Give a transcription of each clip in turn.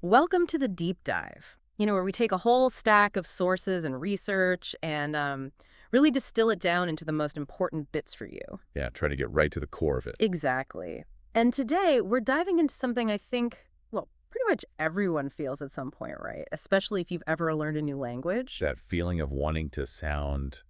Welcome to the deep dive, where we take a whole stack of sources and research and really distill it down into the most important bits for you. Yeah, try to get right to the core of it. Exactly. And today we're diving into something I think, well, pretty much everyone feels at some point, right? Especially if you've ever learned a new language. That feeling of wanting to sound,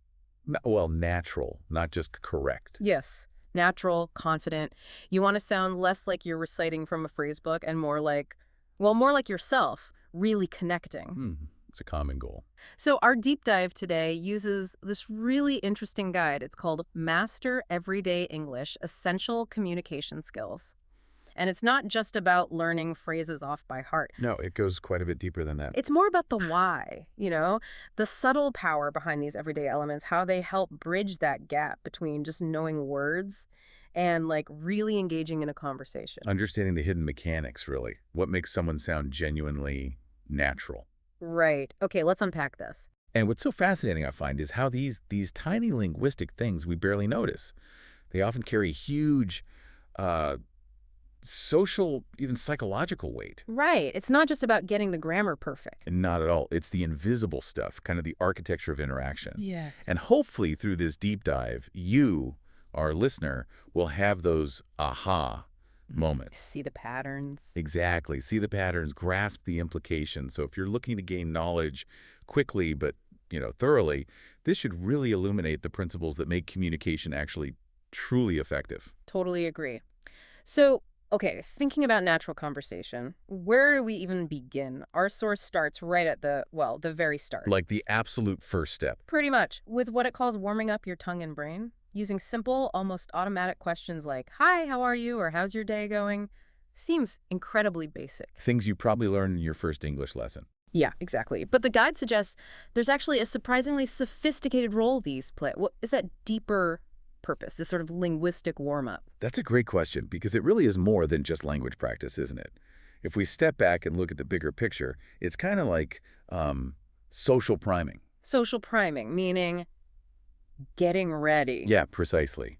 well, natural, not just correct. Yes. Natural, confident. You want to sound less like you're reciting from a phrase book and more like, well, more like yourself, really connecting. It's a common goal. So our deep dive today uses this really interesting guide. It's called Master Everyday English: Essential Communication Skills. And it's not just about learning phrases off by heart. No, it goes quite a bit deeper than that. It's more about the why, the subtle power behind these everyday elements, how they help bridge that gap between just knowing words and like really engaging in a conversation. Understanding the hidden mechanics, really. What makes someone sound genuinely natural. Right. Okay, let's unpack this. And what's so fascinating, I find, is how these tiny linguistic things we barely notice. They often carry huge social, even psychological weight. Right. It's not just about getting the grammar perfect. And not at all. It's the invisible stuff, kind of the architecture of interaction. Yeah. And hopefully through this deep dive, you, our listener, will have those aha moments. See the patterns. Exactly. See the patterns, grasp the implications. So if you're looking to gain knowledge quickly but, thoroughly, this should really illuminate the principles that make communication actually truly effective. Totally agree. So, okay, thinking about natural conversation, where do we even begin? Our source starts right at the very start. Like the absolute first step. Pretty much, with what it calls warming up your tongue and brain, using simple, almost automatic questions like, "Hi, how are you?" or "How's your day going?" Seems incredibly basic. Things you probably learned in your first English lesson. Yeah, exactly. But the guide suggests there's actually a surprisingly sophisticated role these play. What is that deeper purpose, this sort of linguistic warm-up? That's a great question, because it really is more than just language practice, isn't it? If we step back and look at the bigger picture, it's kind of like social priming. Social priming, meaning getting ready. Yeah, precisely.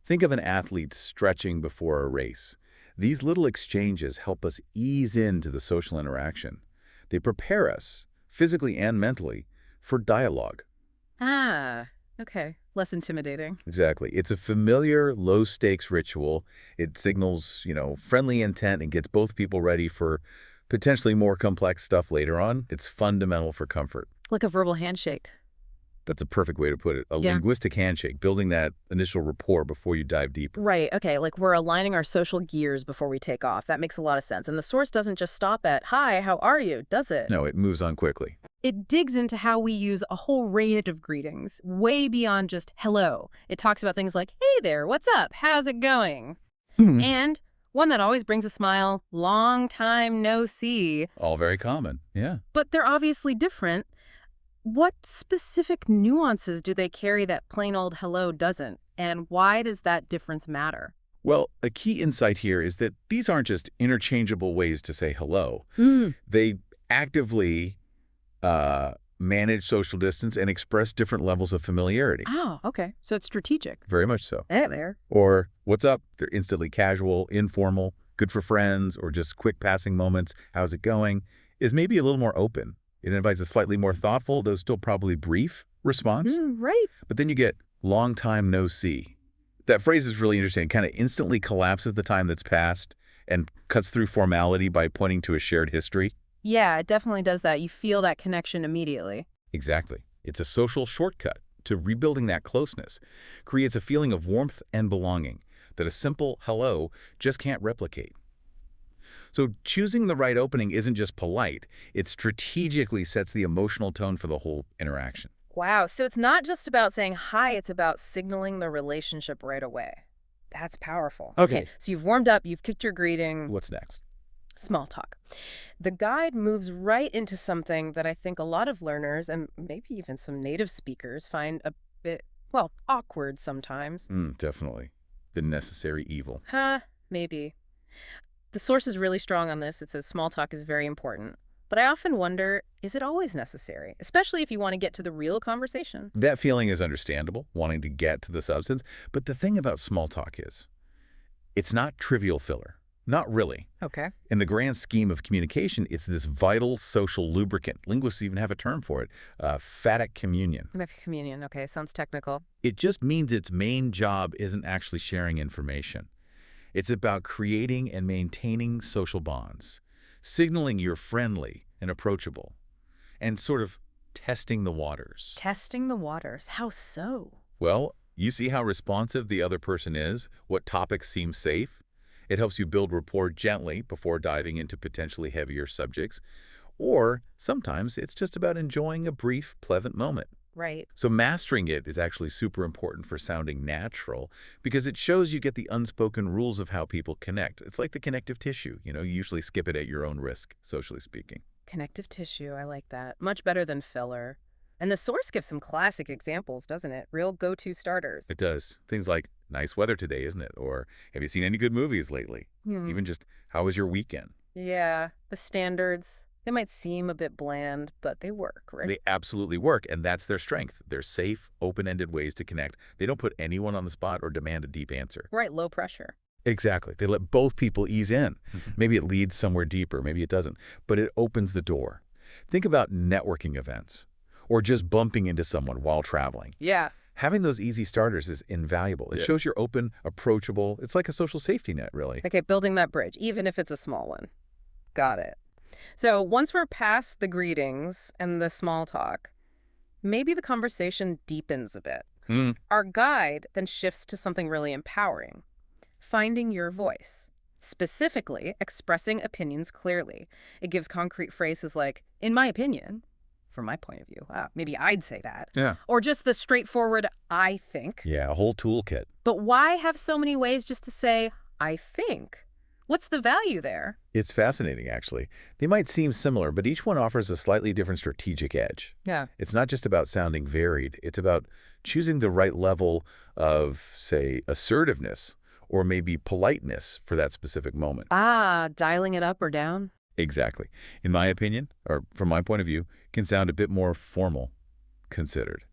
Think of an athlete stretching before a race. These little exchanges help us ease into the social interaction. They prepare us, physically and mentally, for dialogue. Ah, okay. Less intimidating. Exactly. It's a familiar, low-stakes ritual. It signals, friendly intent and gets both people ready for potentially more complex stuff later on. It's fundamental for comfort. Like a verbal handshake. That's a perfect way to put it. A Yeah. linguistic handshake, building that initial rapport before you dive deeper. Right, okay, like we're aligning our social gears before we take off. That makes a lot of sense. And the source doesn't just stop at, "Hi, how are you?" does it? No, it moves on quickly. It digs into how we use a whole range of greetings, way beyond just hello. It talks about things like, "Hey there, what's up? How's it going?" And one that always brings a smile, "Long time no see." All very common, yeah. But they're obviously different. What specific nuances do they carry that plain old hello doesn't? And why does that difference matter? Well, a key insight here is that these aren't just interchangeable ways to say hello. They actively manage social distance and express different levels of familiarity. Oh, okay. So it's strategic. Very much so. Hey there. Or, what's up? They're instantly casual, informal, good for friends, or just quick passing moments. How's it going? Is maybe a little more open. It invites a slightly more thoughtful, though still probably brief, response. Right. But then you get long time no see. That phrase is really interesting. It kind of instantly collapses the time that's passed and cuts through formality by pointing to a shared history. Yeah, it definitely does that. You feel that connection immediately. Exactly. It's a social shortcut to rebuilding that closeness. Creates a feeling of warmth and belonging that a simple hello just can't replicate. So choosing the right opening isn't just polite, it strategically sets the emotional tone for the whole interaction. Wow. So it's not just about saying hi, it's about signaling the relationship right away. That's powerful. Okay. So you've warmed up, you've kicked your greeting. What's next? Small talk. The guide moves right into something that I think a lot of learners and maybe even some native speakers find a bit, awkward sometimes. Definitely. The necessary evil. Maybe. The source is really strong on this. It says small talk is very important. But I often wonder, is it always necessary? Especially if you want to get to the real conversation. That feeling is understandable, wanting to get to the substance. But the thing about small talk is, it's not trivial filler. Not really. Okay. In the grand scheme of communication, it's this vital social lubricant. Linguists even have a term for it, phatic communion. Communion. Okay, sounds technical. It just means its main job isn't actually sharing information. It's about creating and maintaining social bonds, signaling you're friendly and approachable, and sort of testing the waters. Testing the waters. How so? Well, you see how responsive the other person is, what topics seem safe. It helps you build rapport gently before diving into potentially heavier subjects. Or sometimes it's just about enjoying a brief, pleasant moment. Right. So mastering it is actually super important for sounding natural because it shows you get the unspoken rules of how people connect. It's like the connective tissue. You usually skip it at your own risk, socially speaking. Connective tissue. I like that. Much better than filler. And the source gives some classic examples, doesn't it? Real go-to starters. It does. Things like, nice weather today, isn't it? Or, have you seen any good movies lately? Even just, how was your weekend? Yeah, the standards. They might seem a bit bland, but they work, right? They absolutely work, and that's their strength. They're safe, open-ended ways to connect. They don't put anyone on the spot or demand a deep answer. Right, low pressure. Exactly. They let both people ease in. Maybe it leads somewhere deeper, maybe it doesn't, but it opens the door. Think about networking events or just bumping into someone while traveling. Yeah. Having those easy starters is invaluable. It shows you're open, approachable. It's like a social safety net, really. Okay, building that bridge, even if it's a small one. Got it. So once we're past the greetings and the small talk, maybe the conversation deepens a bit. Our guide then shifts to something really empowering. Finding your voice. Specifically, expressing opinions clearly. It gives concrete phrases like, in my opinion, from my point of view. Maybe I'd say that. Yeah. Or just the straightforward, I think. Yeah, a whole toolkit. But why have so many ways just to say, I think? What's the value there? It's fascinating, actually. They might seem similar, but each one offers a slightly different strategic edge. Yeah. It's not just about sounding varied. It's about choosing the right level of, say, assertiveness or maybe politeness for that specific moment. Dialing it up or down? Exactly. In my opinion, or from my point of view, can sound a bit more formal, considered.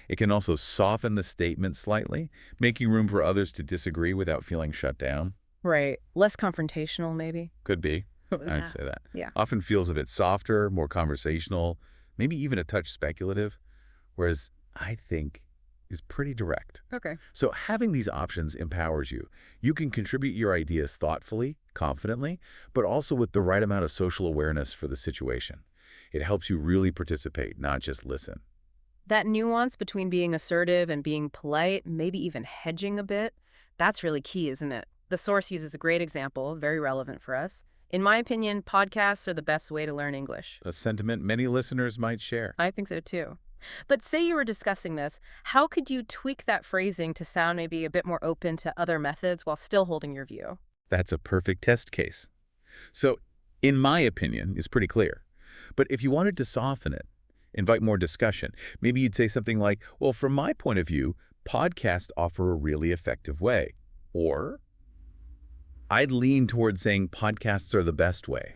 It can also soften the statement slightly, making room for others to disagree without feeling shut down. Right. Less confrontational, maybe? Could be. I'd say that. Yeah. Often feels a bit softer, more conversational, maybe even a touch speculative, whereas I think is pretty direct. Okay. So having these options empowers you. You can contribute your ideas thoughtfully, confidently, but also with the right amount of social awareness for the situation. It helps you really participate, not just listen. That nuance between being assertive and being polite, maybe even hedging a bit, that's really key, isn't it? The source uses a great example, very relevant for us. In my opinion, podcasts are the best way to learn English. A sentiment many listeners might share. I think so too. But say you were discussing this, how could you tweak that phrasing to sound maybe a bit more open to other methods while still holding your view? That's a perfect test case. So, in my opinion, is pretty clear. But if you wanted to soften it, invite more discussion, maybe you'd say something like, well, from my point of view, podcasts offer a really effective way. Or, I'd lean towards saying podcasts are the best way.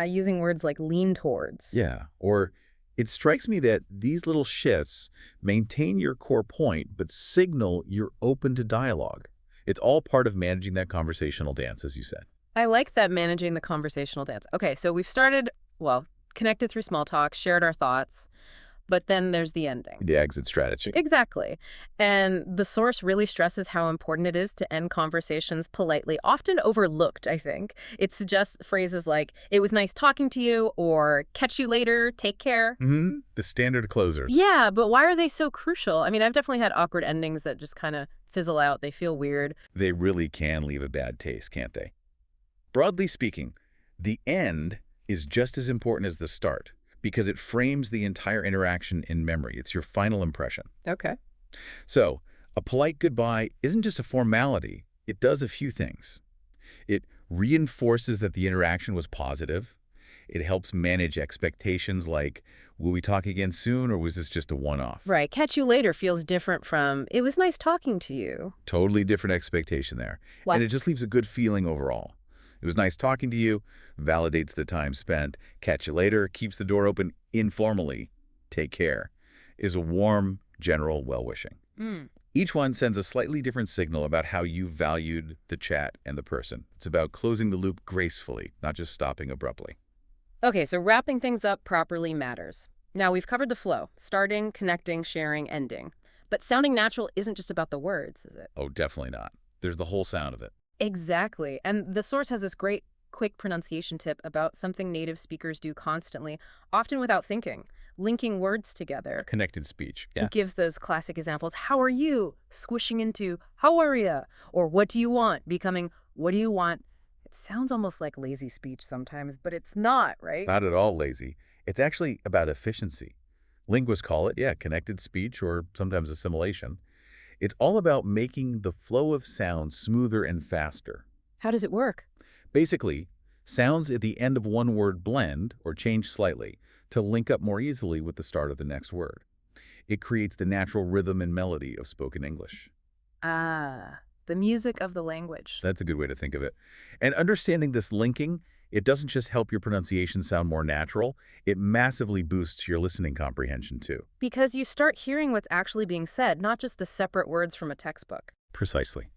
Using words like lean towards. Yeah. Or, it strikes me that these little shifts maintain your core point, but signal you're open to dialogue. It's all part of managing that conversational dance, as you said. I like that, managing the conversational dance. Okay, so we've started, connected through small talk, shared our thoughts, but then there's the ending. The exit strategy. Exactly. And the source really stresses how important it is to end conversations politely, often overlooked, I think. It suggests phrases like, it was nice talking to you, or catch you later, take care. The standard closers. Yeah, but why are they so crucial? I mean, I've definitely had awkward endings that just kind of fizzle out. They feel weird. They really can leave a bad taste, can't they? Broadly speaking, the end is just as important as the start, because it frames the entire interaction in memory. It's your final impression. Okay. So, a polite goodbye isn't just a formality. It does a few things. It reinforces that the interaction was positive. It helps manage expectations like, will we talk again soon, or was this just a one-off? Right. Catch you later feels different from, it was nice talking to you. Totally different expectation there. What? And it just leaves a good feeling overall. It was nice talking to you, validates the time spent. Catch you later, keeps the door open informally. Take care, is a warm, general well-wishing. Mm. Each one sends a slightly different signal about how you valued the chat and the person. It's about closing the loop gracefully, not just stopping abruptly. Okay, so wrapping things up properly matters. Now, we've covered the flow, starting, connecting, sharing, ending. But sounding natural isn't just about the words, is it? Oh, definitely not. There's the whole sound of it. Exactly. And the source has this great, quick pronunciation tip about something native speakers do constantly, often without thinking, linking words together. Connected speech. Yeah. It gives those classic examples, how are you, squishing into, how are ya? Or what do you want, becoming, what do you want? It sounds almost like lazy speech sometimes, but it's not, right? Not at all lazy. It's actually about efficiency. Linguists call it, yeah, connected speech or sometimes assimilation. It's all about making the flow of sound smoother and faster. How does it work? Basically, sounds at the end of one word blend or change slightly to link up more easily with the start of the next word. It creates the natural rhythm and melody of spoken English. Ah, the music of the language. That's a good way to think of it. And understanding this linking, it doesn't just help your pronunciation sound more natural, it massively boosts your listening comprehension too. Because you start hearing what's actually being said, not just the separate words from a textbook. Precisely.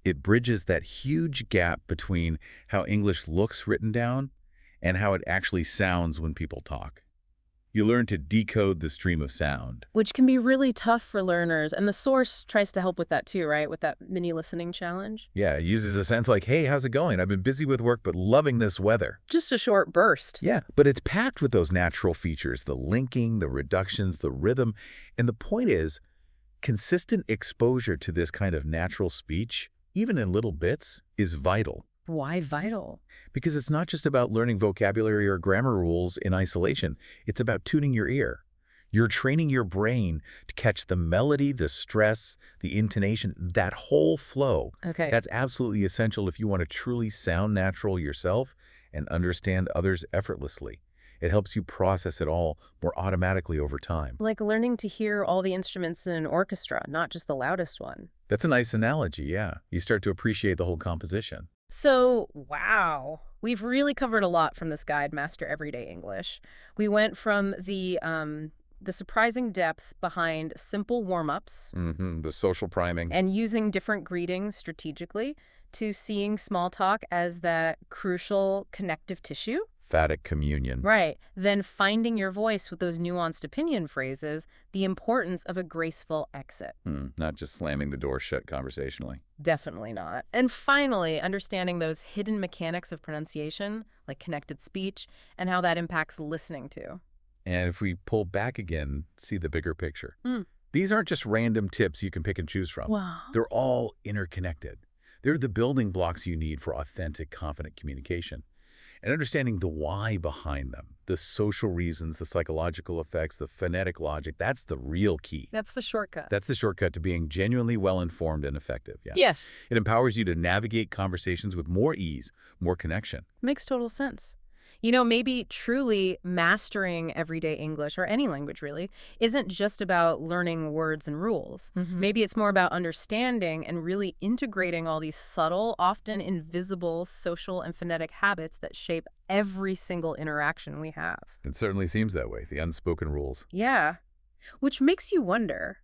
It bridges that huge gap between how English looks written down and how it actually sounds when people talk. You learn to decode the stream of sound. Which can be really tough for learners, and the source tries to help with that too, right? With that mini listening challenge. Yeah, it uses a sense like, hey, how's it going? I've been busy with work, but loving this weather. Just a short burst. Yeah, but it's packed with those natural features, the linking, the reductions, the rhythm. And the point is, consistent exposure to this kind of natural speech, even in little bits, is vital. Why vital? Because it's not just about learning vocabulary or grammar rules in isolation. It's about tuning your ear. You're training your brain to catch the melody, the stress, the intonation, that whole flow. Okay. That's absolutely essential if you want to truly sound natural yourself and understand others effortlessly. It helps you process it all more automatically over time. Like learning to hear all the instruments in an orchestra, not just the loudest one. That's a nice analogy, yeah. You start to appreciate the whole composition. So, wow. We've really covered a lot from this guide, Master Everyday English. We went from the surprising depth behind simple warm-ups The social priming. and using different greetings strategically to seeing small talk as that crucial connective tissue. Emphatic communion. Right. Then finding your voice with those nuanced opinion phrases, the importance of a graceful exit. Not just slamming the door shut conversationally. Definitely not. And finally, understanding those hidden mechanics of pronunciation, like connected speech, and how that impacts listening too. And if we pull back again, see the bigger picture. Mm. These aren't just random tips you can pick and choose from. Wow. They're all interconnected. They're the building blocks you need for authentic, confident communication. And understanding the why behind them, the social reasons, the psychological effects, the phonetic logic, that's the real key. That's the shortcut. That's the shortcut to being genuinely well-informed and effective. Yeah. Yes. It empowers you to navigate conversations with more ease, more connection. Makes total sense. You know, maybe truly mastering everyday English, or any language really, isn't just about learning words and rules. Maybe it's more about understanding and really integrating all these subtle, often invisible social and phonetic habits that shape every single interaction we have. It certainly seems that way, the unspoken rules. Yeah. Which makes you wonder,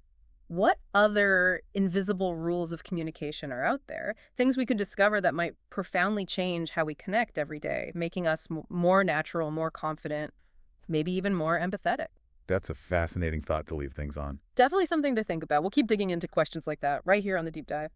what other invisible rules of communication are out there? Things we could discover that might profoundly change how we connect every day, making us more natural, more confident, maybe even more empathetic. That's a fascinating thought to leave things on. Definitely something to think about. We'll keep digging into questions like that right here on The Deep Dive.